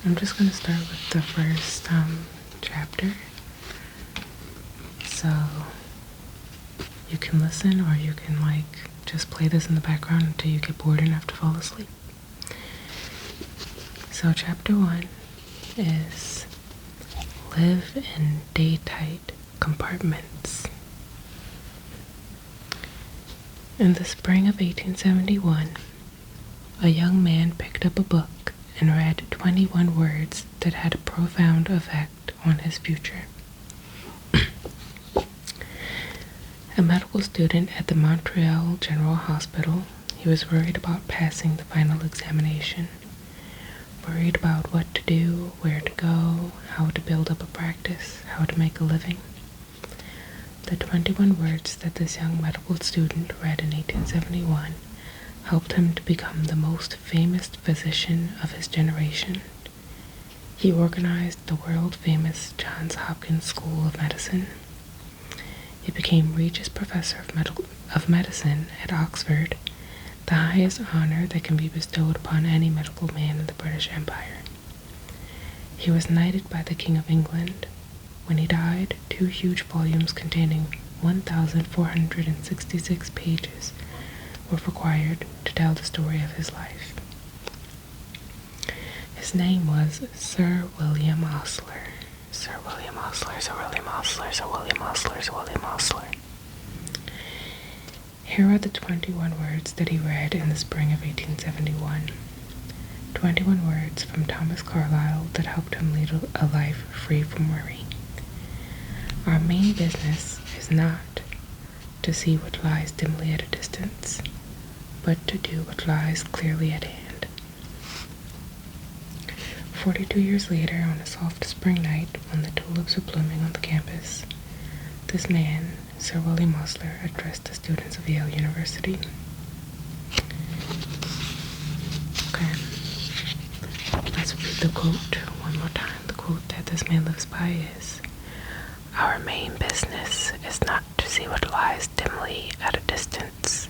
I'm just going to start with the first chapter. So you can listen, or you can just play this in the background until you get bored enough to fall asleep. So chapter 1 is live in day-tight compartments. In the spring of 1871, a young man picked up a book and read 21 words that had a profound effect on his future. A medical student at the Montreal General Hospital, he was worried about passing the final examination, worried about what to do, where to go, how to build up a practice, how to make a living. The 21 words that this young medical student read in 1871 helped him to become the most famous physician of his generation. He organized the world-famous Johns Hopkins School of Medicine. He became Regius Professor of Medicine at Oxford, the highest honor that can be bestowed upon any medical man in the British Empire. He was knighted by the King of England. When he died, 2 huge volumes containing 1,466 pages were required to tell the story of his life. His name was Sir William Osler. Sir William Osler, Sir William Osler, Sir William Osler, Sir William Osler. Here are the 21 words that he read in the spring of 1871. 21 words from Thomas Carlyle that helped him lead a life free from worry. Our main business is not to see what lies dimly at a distance, but to do what lies clearly at hand. 42 years later, on a soft spring night when the tulips were blooming on the campus, this man, Sir William Osler, addressed the students of Yale University. Okay, let's read the quote one more time. The quote that this man lives by is, "Our main business is not to see what lies dimly at a distance,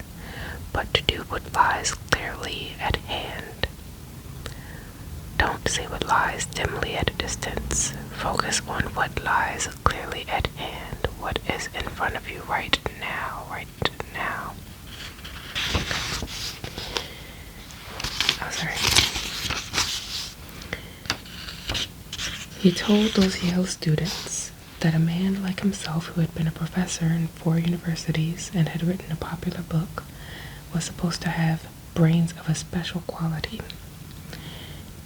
but to do what lies clearly at hand." Don't see what lies dimly at a distance. Focus on what lies clearly at hand, what is in front of you right now, Oh, sorry. He told those Yale students that a man like himself, who had been a professor in 4 universities and had written a popular book, was supposed to have brains of a special quality.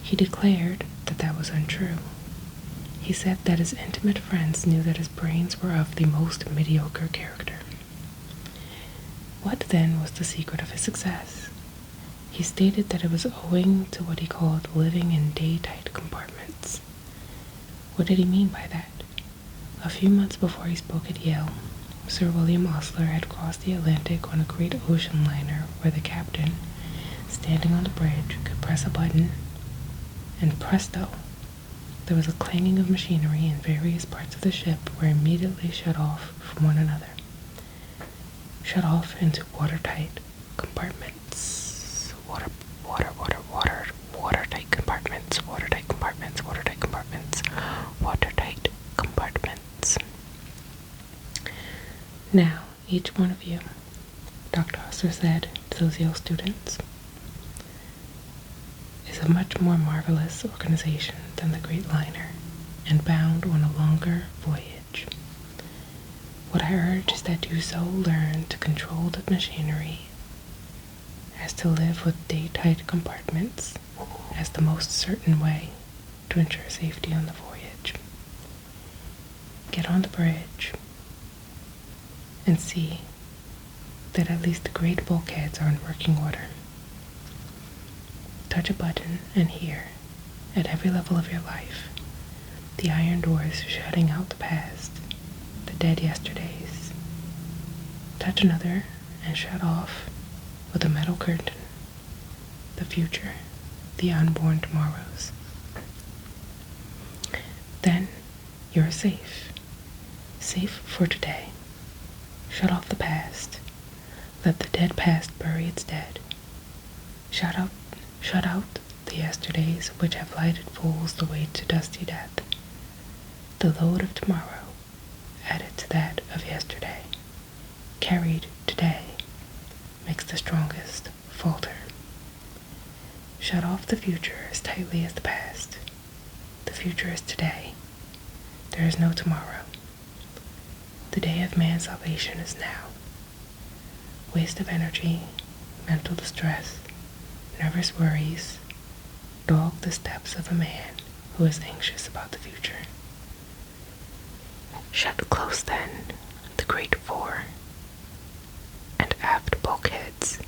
He declared that that was untrue. He said that his intimate friends knew that his brains were of the most mediocre character. What then was the secret of his success? He stated that it was owing to what he called living in day-tight compartments. What did he mean by that? A few months before he spoke at Yale, Sir William Osler had crossed the Atlantic on a great ocean liner where the captain, standing on the bridge, could press a button, and presto, there was a clanging of machinery and various parts of the ship were immediately shut off from one another. Shut off into watertight compartments. Watertight compartments, watertight compartments, watertight compartments, watertight compartments. Now, each one of you, Dr. Osler said to those Yale students, is a much more marvelous organization than the great liner, and bound on a longer voyage. What I urge is that you so learn to control the machinery as to live with day-tight compartments as the most certain way to ensure safety on the voyage. Get on the bridge and see that at least the great bulkheads are in working order. Touch a button and hear, at every level of your life, the iron doors shutting out the past, the dead yesterdays. Touch another and shut off, with a metal curtain, the future, the unborn tomorrows. Then you're safe. Safe for today. Shut off the past. Let the dead past bury its dead. Shut out the yesterdays which have lighted fools the way to dusty death. The load of tomorrow, added to that of yesterday, carried today, makes the strongest falter. Shut off the future as tightly as the past. The future is today. There is no tomorrow. The day of man's salvation is now. Waste of energy, mental distress, nervous worries, dog the steps of a man who is anxious about the future. Shut close then the great fore and aft bulkheads,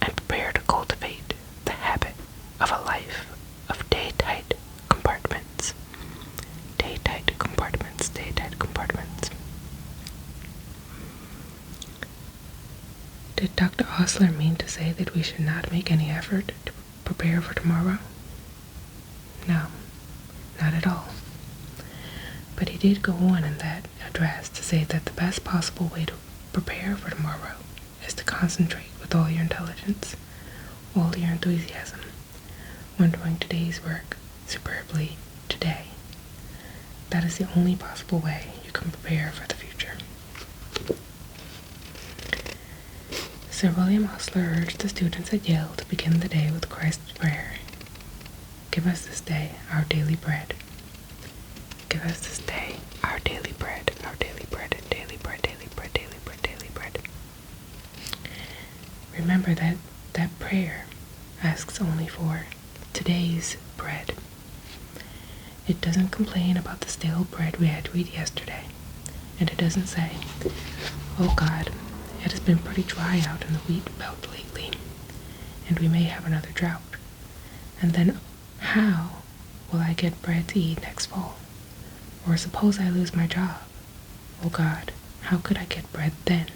and prepare to cultivate the habit of a life of day-tight compartments. Day-tight compartments, day-tight compartments. Did Dr. Osler mean to say that we should not make any effort to prepare for tomorrow? No, not at all. But he did go on in that address to say that the best possible way to prepare for tomorrow is to concentrate with all your intelligence, all your enthusiasm, when doing today's work superbly today. That is the only possible way you can prepare for the future. Sir William Osler urged the students at Yale to begin the day with Christ's prayer. Give us this day our daily bread. Give us this day our daily bread, our daily bread, daily bread, daily bread, daily bread, daily bread. Remember that prayer asks only for today's bread. It doesn't complain about the stale bread we had to eat yesterday. And it doesn't say, oh God, it has been pretty dry out in the wheat belt lately, and we may have another drought. And then how will I get bread to eat next fall? Or suppose I lose my job. Oh God, how could I get bread then?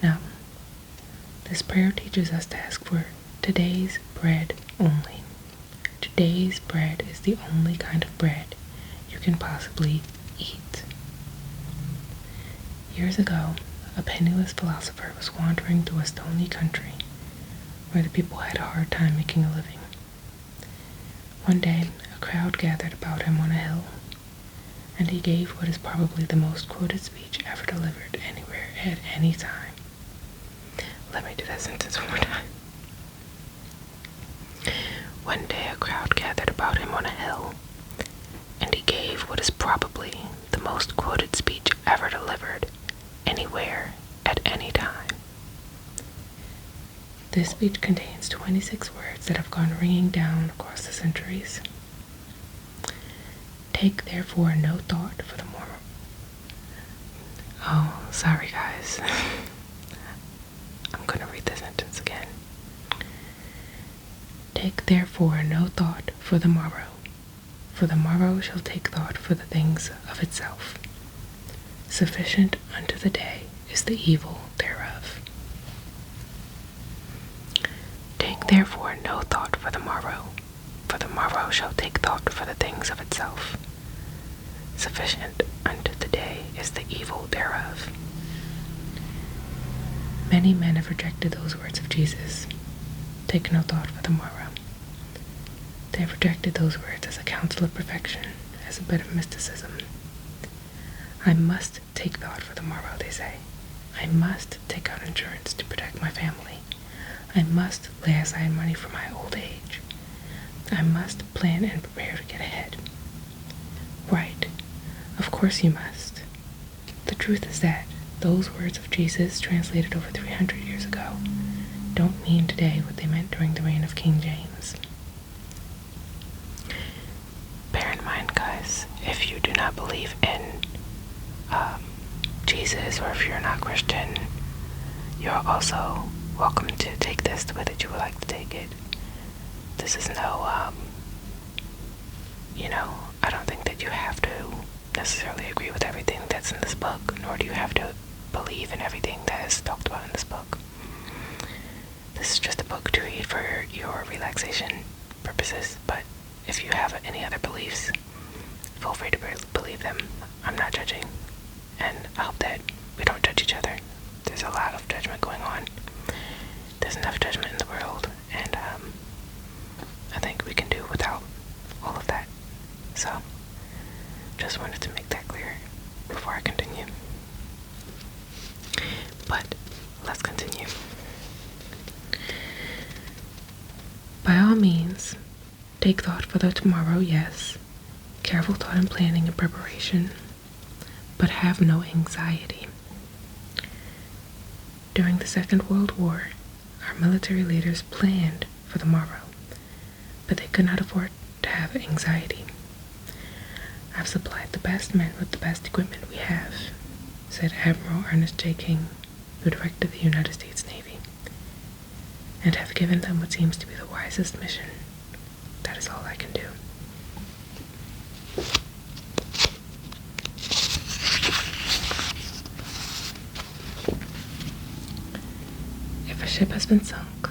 Now, this prayer teaches us to ask for today's bread only. Today's bread is the only kind of bread you can possibly eat. Years ago, a penniless philosopher was wandering through a stony country where the people had a hard time making a living. One day, a crowd gathered about him on a hill, and he gave what is probably the most quoted speech ever delivered anywhere at any time. Let me do that sentence one more time. One day, a crowd gathered about him on a hill, and he gave what is probably the most quoted speech ever delivered anywhere at any time. This speech contains 26 words that have gone ringing down across the centuries. Take therefore no thought for the morrow. Oh, sorry guys. I'm gonna read the sentence again. Take therefore no thought for the morrow shall take thought for the things of itself. Sufficient unto the day is the evil thereof. Take therefore no thought for the morrow shall take thought for the things of itself. Sufficient unto the day is the evil thereof. Many men have rejected those words of Jesus. Take no thought for the morrow. They have rejected those words as a counsel of perfection, as a bit of mysticism. I must take thought for the morrow, they say. I must take out insurance to protect my family. I must lay aside money for my old age. I must plan and prepare to get ahead. Right, of course you must. The truth is that those words of Jesus, translated over 300 years ago, don't mean today what they meant during the reign of King James. Bear in mind, guys, if you do not believe in Jesus, or if you're not Christian, you're also welcome to take this the way that you would like to take it. This is no, I don't think that you have to necessarily agree with everything that's in this book, nor do you have to believe in everything that is talked about in this book. This is just a book to read for your relaxation purposes, but if you have any other beliefs, feel free to believe them. I'm not judging, and I hope that we don't judge each other. There's a lot of judgment going on. There's enough judgment in the world, and I think we can do without all of that. So, just wanted to make that clear before I continue. But, let's continue. By all means, take thought for the tomorrow, yes. Careful thought and planning and preparation, but have no anxiety. During the Second World War, our military leaders planned for the morrow, but they could not afford to have anxiety. I've supplied the best men with the best equipment we have, said Admiral Ernest J. King, who directed the United States Navy, and have given them what seems to be the wisest mission. That is all I can do. If a ship has been sunk,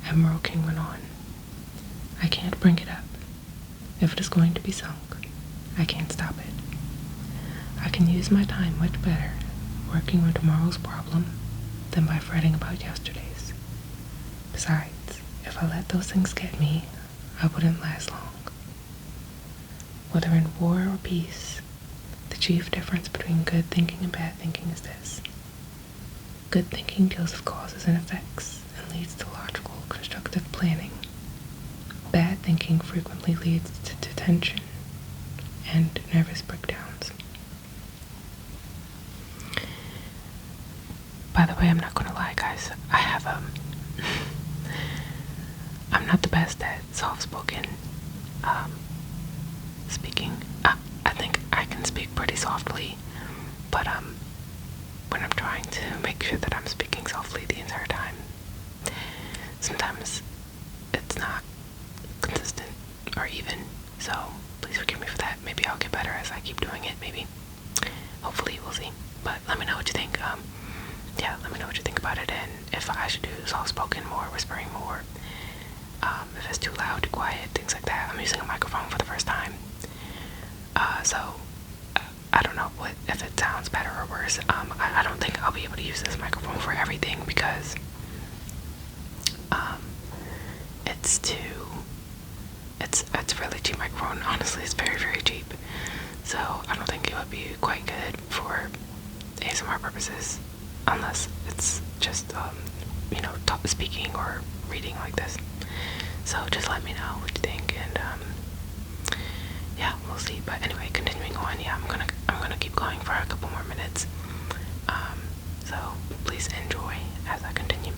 Admiral King went on, I can't bring it up. If it is going to be sunk, I can't stop it. I can use my time much better working on tomorrow's problem than by fretting about yesterday's. Besides, if I let those things get me, I wouldn't last long. Whether in war or peace, the chief difference between good thinking and bad thinking is this. Good thinking deals with causes and effects and leads to logical, constructive planning. Bad thinking frequently leads to tension and nervous breakdowns. By the way, I'm not gonna lie, guys. I'm not the best at soft-spoken speaking. I think I can speak pretty softly, but when I'm trying to make sure that I'm speaking softly the entire time, sometimes it's not consistent or even, so please forgive me for that. Maybe I'll get better as I keep doing it, maybe. Hopefully, we'll see. But let me know what you think. Yeah, let me know what you think about it, and if I should do soft-spoken more, whispering more, if it's too loud, too quiet, things like that. I'm using a microphone for the first time, so I don't know if it sounds better or worse. I don't think I'll be able to use this microphone for everything because it's really cheap microphone. Honestly, it's very, very cheap. So I don't think it would be quite good for ASMR purposes unless it's just speaking or reading like this. So just let me know what you think, and yeah, we'll see. But anyway, continuing on, yeah, I'm gonna keep going for a couple more minutes. So please enjoy as I continue.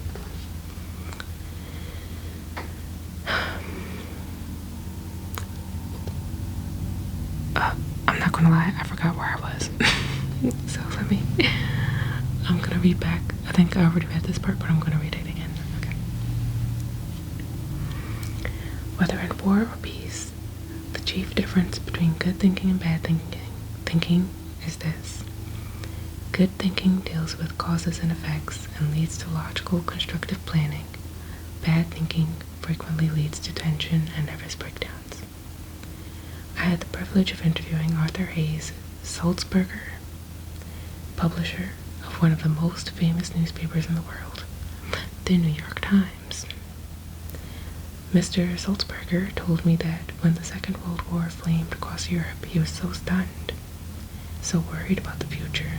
I'm not gonna lie, I forgot where I was. So I'm gonna read back. I think I already read this part, but I'm gonna read it again. Okay. Whether in war or peace, the chief difference between good thinking and bad thinking is this. Good thinking deals with causes and effects and leads to logical, constructive planning. Bad thinking frequently leads to tension and nervous breakdowns. I had the privilege of interviewing Arthur Hayes Sulzberger, publisher of one of the most famous newspapers in the world, the New York Times. Mr. Sulzberger told me that when the Second World War flamed across Europe, he was so stunned, so worried about the future,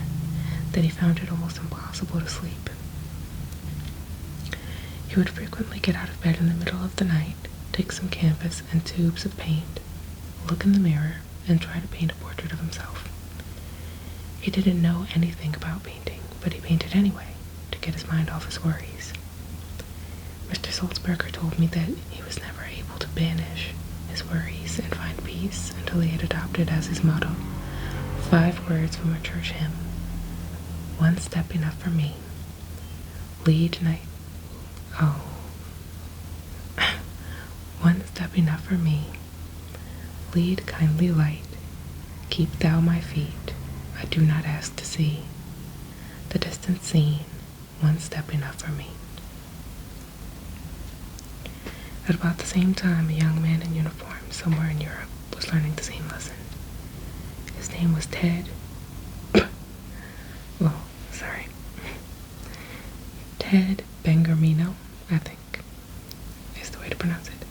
that he found it almost impossible to sleep. He would frequently get out of bed in the middle of the night, take some canvas and tubes of paint, look in the mirror, and try to paint a portrait of himself. He didn't know anything about painting, but he painted anyway, to get his mind off his worries. Mr. Sulzberger told me that he was never able to banish his worries and find peace until he had adopted as his motto 5 words from a church hymn. One step enough for me. Lead night. Oh. One step enough for me. Lead kindly light. Keep thou my feet. I do not ask to see. The distant scene. One step enough for me. At about the same time, a young man in uniform somewhere in Europe was learning the same lesson. His name was Ted. Ted Bengermino, I think, is the way to pronounce it.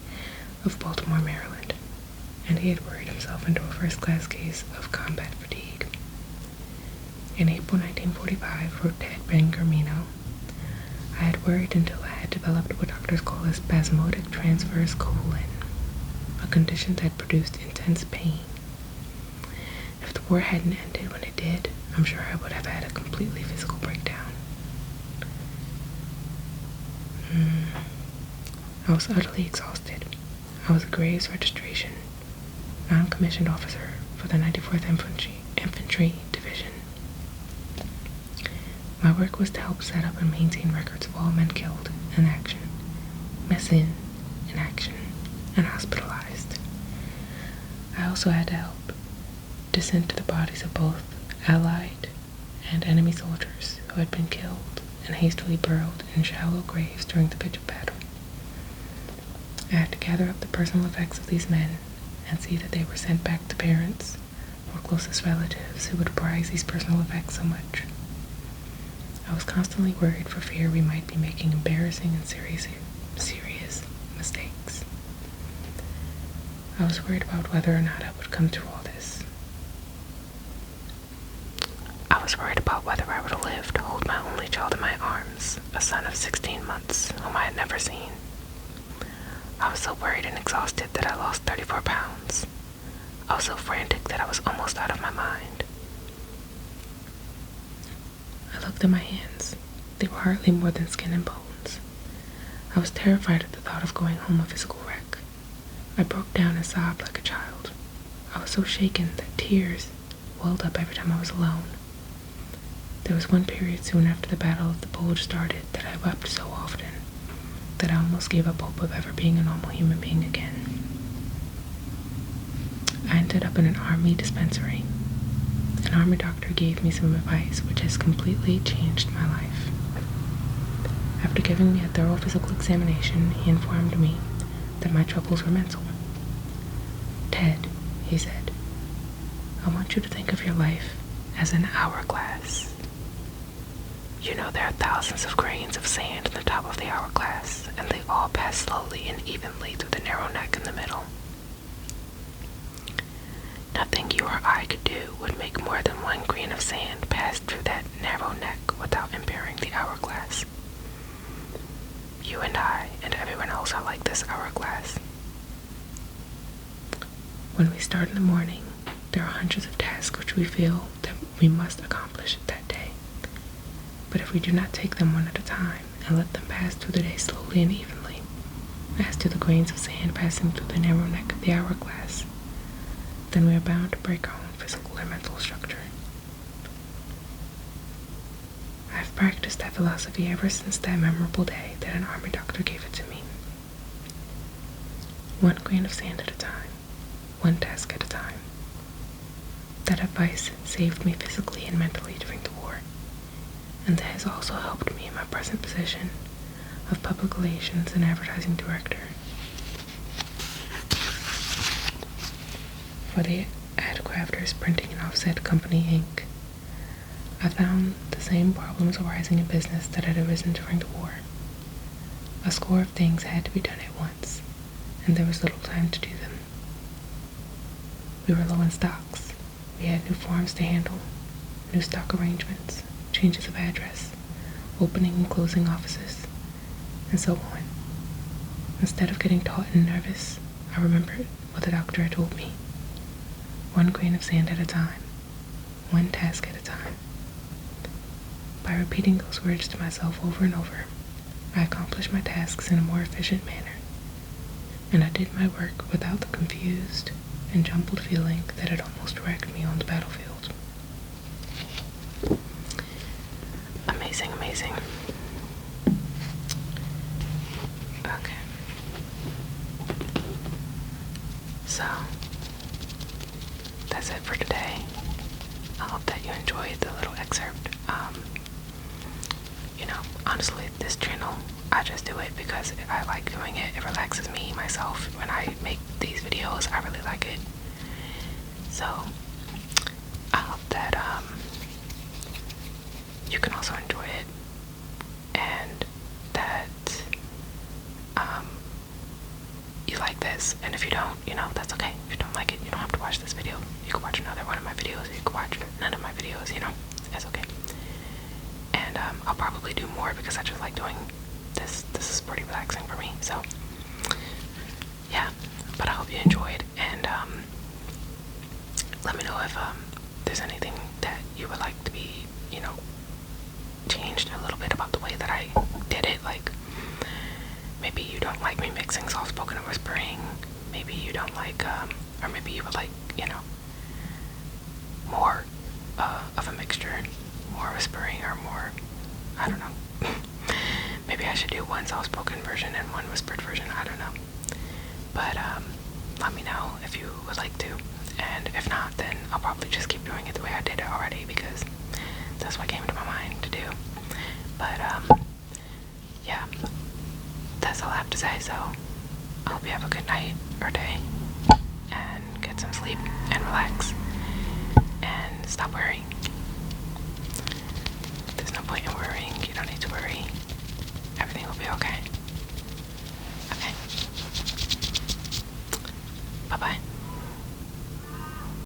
of Baltimore, Maryland, and he had worried himself into a first-class case of combat fatigue. In April 1945, wrote Ted Bengermino, I had worried until I had developed what doctors call a spasmodic transverse colon, a condition that produced intense pain. If the war hadn't ended when it did, I'm sure I would have had a completely physical breakdown. I was utterly exhausted. I was a Graves registration, non-commissioned officer for the 94th Infantry Division. My work was to help set up and maintain records of all men killed in action, missing in action, and hospitalized. I also had to help disinter the bodies of both Allied and enemy soldiers who had been killed and hastily burrowed in shallow graves during the pitch of battle. I had to gather up the personal effects of these men and see that they were sent back to parents or closest relatives who would prize these personal effects so much. I was constantly worried for fear we might be making embarrassing and serious mistakes. I was worried about whether or not I would come through all this. I was worried about whether I would live to hold my only child in my arms, a son of 16 months, whom I had never seen. I was so worried and exhausted that I lost 34 pounds. I was so frantic that I was almost out of my mind. I looked at my hands. They were hardly more than skin and bones. I was terrified at the thought of going home a physical wreck. I broke down and sobbed like a child. I was so shaken that tears welled up every time I was alone. There was one period soon after the Battle of the Bulge started that I wept so often that I almost gave up hope of ever being a normal human being again. I ended up in an army dispensary. An army doctor gave me some advice which has completely changed my life. After giving me a thorough physical examination, he informed me that my troubles were mental. Ted, he said, I want you to think of your life as an hourglass. You know there are thousands of grains of sand in the top of the hourglass, and they all pass slowly and evenly through the narrow neck in the middle. Nothing you or I could do would make more than one grain of sand pass through that narrow neck without impairing the hourglass. You and I and everyone else are like this hourglass. When we start in the morning, there are hundreds of tasks which we feel that we must accomplish that day. But if we do not take them one at a time and let them pass through the day slowly and evenly, as do the grains of sand passing through the narrow neck of the hourglass, then we are bound to break our own physical or mental structure. I have practiced that philosophy ever since that memorable day that an army doctor gave it to me. One grain of sand at a time, one task at a time. That advice saved me physically and mentally during the war, and that has also helped me in my present position of public relations and advertising director. For the ad crafters printing and offset company Inc., I found the same problems arising in business that had arisen during the war. A score of things had to be done at once, and there was little time to do them. We were low in stocks. We had new forms to handle, new stock arrangements, changes of address, opening and closing offices, and so on. Instead of getting taut and nervous, I remembered what the doctor had told me. One grain of sand at a time, one task at a time. By repeating those words to myself over and over, I accomplished my tasks in a more efficient manner, and I did my work without the confused and jumbled feeling that had almost wrecked me on the battlefield. Amazing, amazing. Okay. So, that's it for today. I hope that you enjoyed the little excerpt. Honestly, this channel, I just do it because I like doing it. It relaxes me, myself. When I make these videos, I really like it. So, I hope that you can also enjoy it, and that you like this, and if you don't, you know, that's okay. If you don't like it, you don't have to watch this video. You can watch another one of my videos, or you can watch none of my videos, you know, that's okay. And I'll probably do more because I just like doing this. This is pretty relaxing for me, so yeah. But I hope you enjoyed, and let me know if there's anything that you would like to be, you know, changed a little bit about the way that I did it. Like, maybe you don't like me mixing soft-spoken and whispering. Maybe you don't like, or maybe you would like, you know, more of a mixture, more whispering or more, I don't know. Maybe I should do one soft-spoken version and one whispered version, I don't know. But let me know if you would like to, and if not, then I'll probably just keep doing it the way I did it already, because that's what came to my mind to do. But yeah, that's all I have to say. So I hope you have a good night or day, and get some sleep and relax and stop worrying. There's no point in worrying. You don't need to worry. Everything will be okay.